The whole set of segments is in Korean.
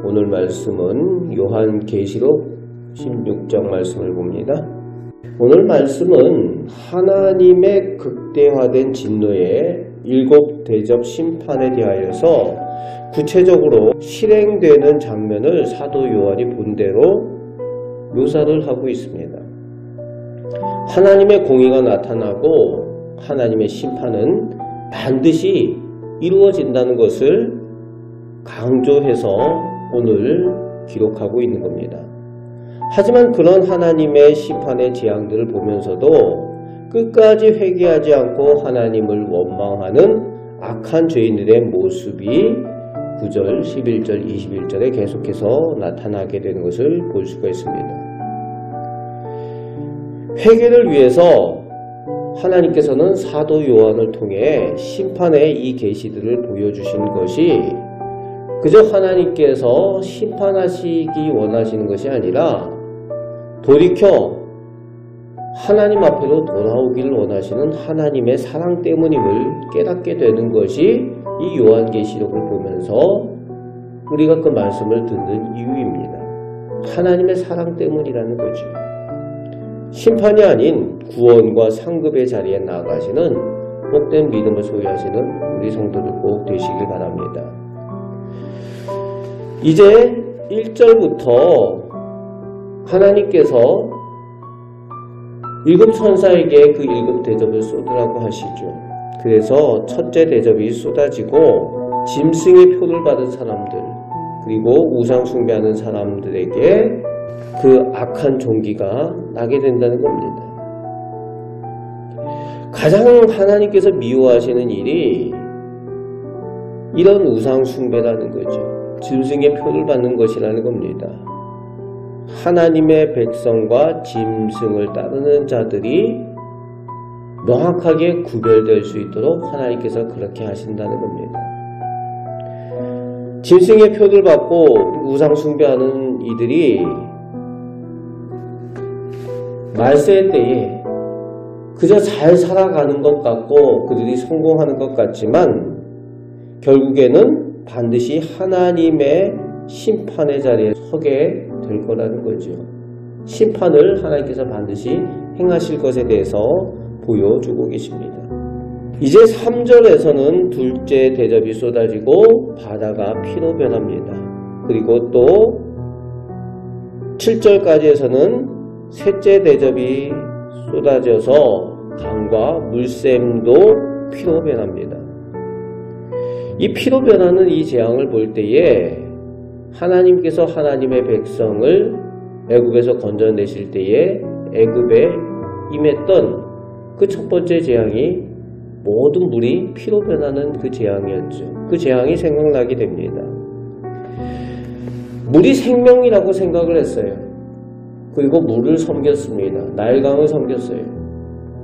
오늘 말씀은 요한계시록 16장 말씀을 봅니다. 오늘 말씀은 하나님의 극대화된 진노의 7 대접 심판에 대하여서 구체적으로 실행되는 장면을 사도 요한이 본대로 묘사를 하고 있습니다. 하나님의 공의가 나타나고 하나님의 심판은 반드시 이루어진다는 것을 강조해서 오늘 기록하고 있는 겁니다. 하지만 그런 하나님의 심판의 재앙들을 보면서도 끝까지 회개하지 않고 하나님을 원망하는 악한 죄인들의 모습이 9절, 11절, 21절에 계속해서 나타나게 되는 것을 볼 수가 있습니다. 회개를 위해서 하나님께서는 사도 요한을 통해 심판의 이 계시들을 보여주신 것이 그저 하나님께서 심판하시기 원하시는 것이 아니라 돌이켜 하나님 앞으로 돌아오기를 원하시는 하나님의 사랑 때문임을 깨닫게 되는 것이 이 요한계시록을 보면서 우리가 그 말씀을 듣는 이유입니다. 하나님의 사랑 때문이라는 거죠. 심판이 아닌 구원과 상급의 자리에 나아가시는 복된 믿음을 소유하시는 우리 성도들 꼭 되시길 바랍니다. 이제 1절부터 하나님께서 7 천사에게 그 7 대접을 쏟으라고 하시죠. 그래서 첫째 대접이 쏟아지고 짐승의 표를 받은 사람들 그리고 우상 숭배하는 사람들에게 그 악한 종기가 나게 된다는 겁니다. 가장 하나님께서 미워하시는 일이 이런 우상 숭배라는 거죠. 짐승의 표를 받는 것이라는 겁니다. 하나님의 백성과 짐승을 따르는 자들이 명확하게 구별될 수 있도록 하나님께서 그렇게 하신다는 겁니다. 짐승의 표를 받고 우상 숭배하는 이들이 말세 때에 그저 잘 살아가는 것 같고 그들이 성공하는 것 같지만 결국에는 반드시 하나님의 심판의 자리에 서게 될 거라는 거죠. 심판을 하나님께서 반드시 행하실 것에 대해서 보여주고 계십니다. 이제 3절에서는 둘째 대접이 쏟아지고 바다가 피로 변합니다. 그리고 또 7절까지에서는 셋째 대접이 쏟아져서 강과 물샘도 피로 변합니다. 이 피로 변하는 이 재앙을 볼 때에 하나님께서 하나님의 백성을 애굽에서 건져내실 때에 애굽에 임했던 그 첫 번째 재앙이 모든 물이 피로 변하는 그 재앙이었죠. 그 재앙이 생각나게 됩니다. 물이 생명이라고 생각을 했어요. 그리고 물을 섬겼습니다. 나일강을 섬겼어요.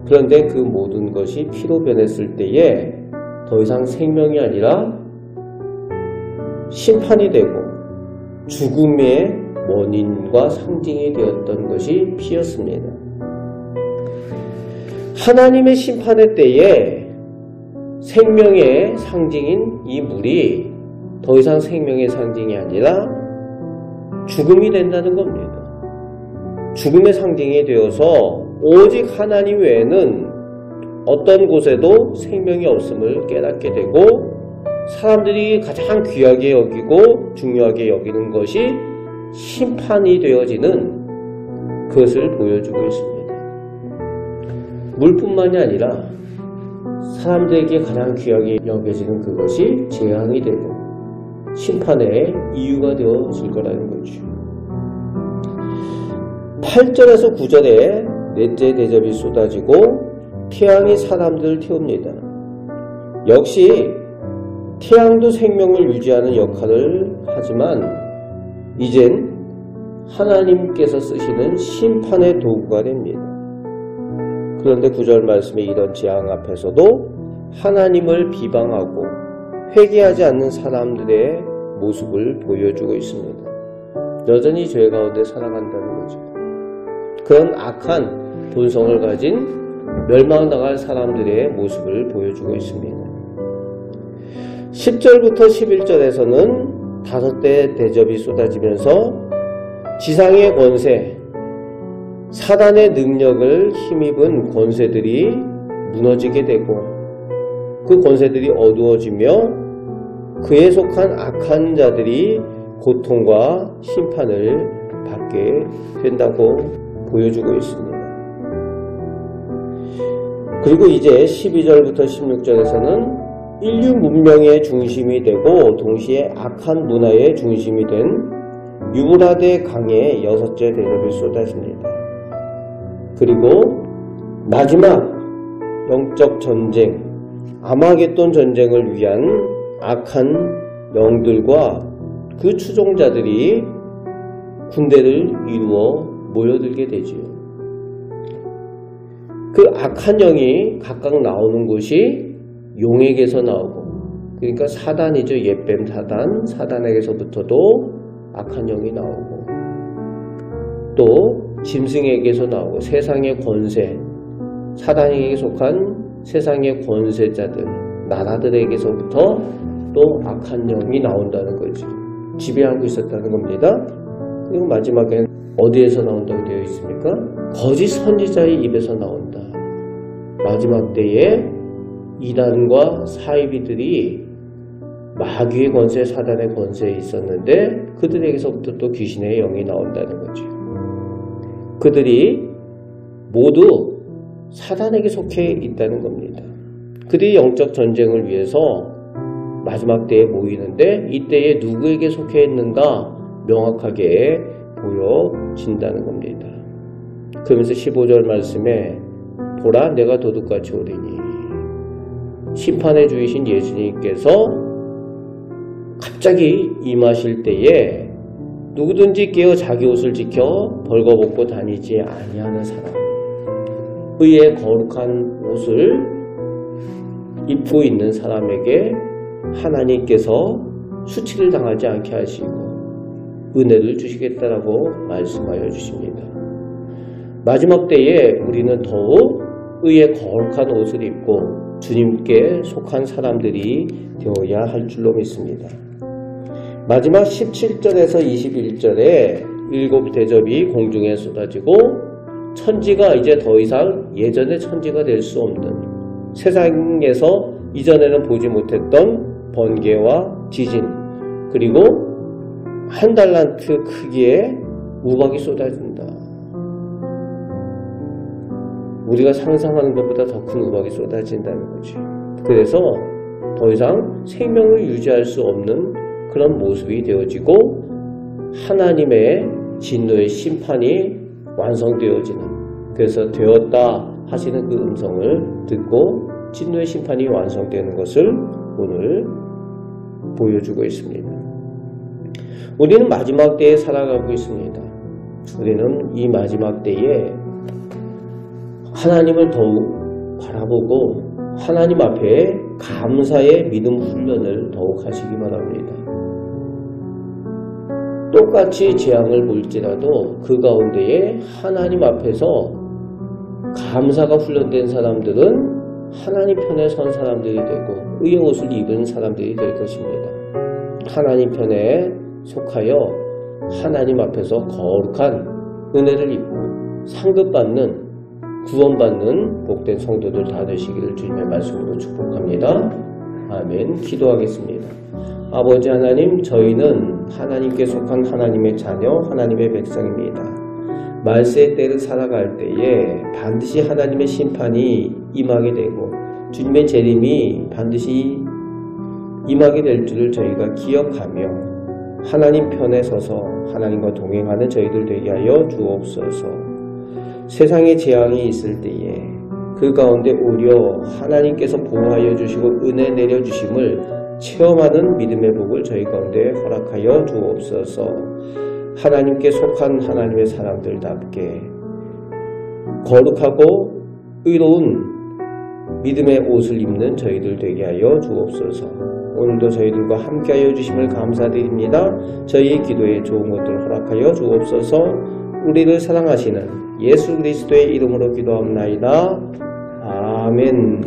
그런데 그 모든 것이 피로 변했을 때에 더 이상 생명이 아니라 심판이 되고 죽음의 원인과 상징이 되었던 것이 피였습니다. 하나님의 심판의 때에 생명의 상징인 이 물이 더 이상 생명의 상징이 아니라 죽음이 된다는 겁니다. 죽음의 상징이 되어서 오직 하나님 외에는 어떤 곳에도 생명이 없음을 깨닫게 되고 사람들이 가장 귀하게 여기고 중요하게 여기는 것이 심판이 되어지는 그것을 보여주고 있습니다. 물뿐만이 아니라 사람들에게 가장 귀하게 여겨지는 그것이 재앙이 되고 심판의 이유가 되어질 거라는 거죠. 8절에서 9절에 넷째 대접이 쏟아지고 태양이 사람들을 태웁니다. 역시 태양도 생명을 유지하는 역할을 하지만 이젠 하나님께서 쓰시는 심판의 도구가 됩니다. 그런데 9절 말씀에 이런 재앙 앞에서도 하나님을 비방하고 회개하지 않는 사람들의 모습을 보여주고 있습니다. 여전히 죄 가운데 살아간다는 거죠. 그런 악한 본성을 가진 멸망당할 사람들의 모습을 보여주고 있습니다. 10절부터 11절에서는 5대 대접이 쏟아지면서 지상의 권세, 사단의 능력을 힘입은 권세들이 무너지게 되고 그 권세들이 어두워지며 그에 속한 악한 자들이 고통과 심판을 받게 된다고 보여주고 있습니다. 그리고 이제 12절부터 16절에서는 인류 문명의 중심이 되고 동시에 악한 문화의 중심이 된 유브라데 강의 6째 대접이 쏟아집니다. 그리고 마지막 영적 전쟁, 아마겟돈 전쟁을 위한 악한 영들과 그 추종자들이 군대를 이루어 모여들게 되지요. 그 악한 영이 각각 나오는 곳이 용에게서 나오고, 그러니까 사단이죠. 옛뱀 사단, 사단에게서부터도 악한 영이 나오고, 또 짐승에게서 나오고, 세상의 권세, 사단에게 속한 세상의 권세자들, 나라들에게서부터 또 악한 영이 나온다는 거죠. 지배하고 있었다는 겁니다. 그리고 마지막엔 어디에서 나온다고 되어 있습니까? 거짓 선지자의 입에서 나온다. 마지막 때에 이단과 사이비들이 마귀의 권세, 사단의 권세에 있었는데 그들에게서부터 또 귀신의 영이 나온다는 거죠. 그들이 모두 사단에게 속해 있다는 겁니다. 그들이 영적 전쟁을 위해서 마지막 때에 모이는데 이때에 누구에게 속해 있는가 명확하게 보여진다는 겁니다. 그러면서 15절 말씀에 보라 내가 도둑같이 오리니, 심판의 주이신 예수님께서 갑자기 임하실 때에 누구든지 깨어 자기 옷을 지켜 벌거벗고 다니지 아니하는 사람, 의의 거룩한 옷을 입고 있는 사람에게 하나님께서 수치를 당하지 않게 하시고 은혜를 주시겠다라고 말씀하여 주십니다. 마지막 때에 우리는 더욱 의의 거룩한 옷을 입고 주님께 속한 사람들이 되어야 할 줄로 믿습니다. 마지막 17절에서 21절에 7 대접이 공중에 쏟아지고 천지가 이제 더 이상 예전의 천지가 될 수 없는, 세상에서 이전에는 보지 못했던 번개와 지진, 그리고 1달란트 크기의 우박이 쏟아진다. 우리가 상상하는 것보다 더 큰 우박이 쏟아진다는 거지. 그래서 더 이상 생명을 유지할 수 없는 그런 모습이 되어지고 하나님의 진노의 심판이 완성되어지는, 그래서 되었다 하시는 그 음성을 듣고 진노의 심판이 완성되는 것을 오늘 보여주고 있습니다. 우리는 마지막 때에 살아가고 있습니다. 우리는 이 마지막 때에 하나님을 더욱 바라보고 하나님 앞에 감사의 믿음 훈련을 더욱 하시기 바랍니다. 똑같이 재앙을 볼지라도 그 가운데에 하나님 앞에서 감사가 훈련된 사람들은 하나님 편에 선 사람들이 되고 의의 옷을 입은 사람들이 될 것입니다. 하나님 편에 속하여 하나님 앞에서 거룩한 은혜를 입고 상급받는, 구원받는 복된 성도들 다 되시기를 주님의 말씀으로 축복합니다. 아멘. 기도하겠습니다. 아버지 하나님, 저희는 하나님께 속한 하나님의 자녀, 하나님의 백성입니다. 말세의 때를 살아갈 때에 반드시 하나님의 심판이 임하게 되고 주님의 재림이 반드시 임하게 될 줄을 저희가 기억하며 하나님 편에 서서 하나님과 동행하는 저희들 되게 하여 주옵소서. 세상에 재앙이 있을 때에 그 가운데 오히려 하나님께서 보호하여 주시고 은혜 내려주심을 체험하는 믿음의 복을 저희 가운데 허락하여 주옵소서. 하나님께 속한 하나님의 사람들답게 거룩하고 의로운 믿음의 옷을 입는 저희들 되게 하여 주옵소서. 오늘도 저희들과 함께하여 주심을 감사드립니다. 저희의 기도에 좋은 것들을 허락하여 주옵소서. 우리를 사랑하시는 예수 그리스도의 이름으로 기도합나이다. 아멘.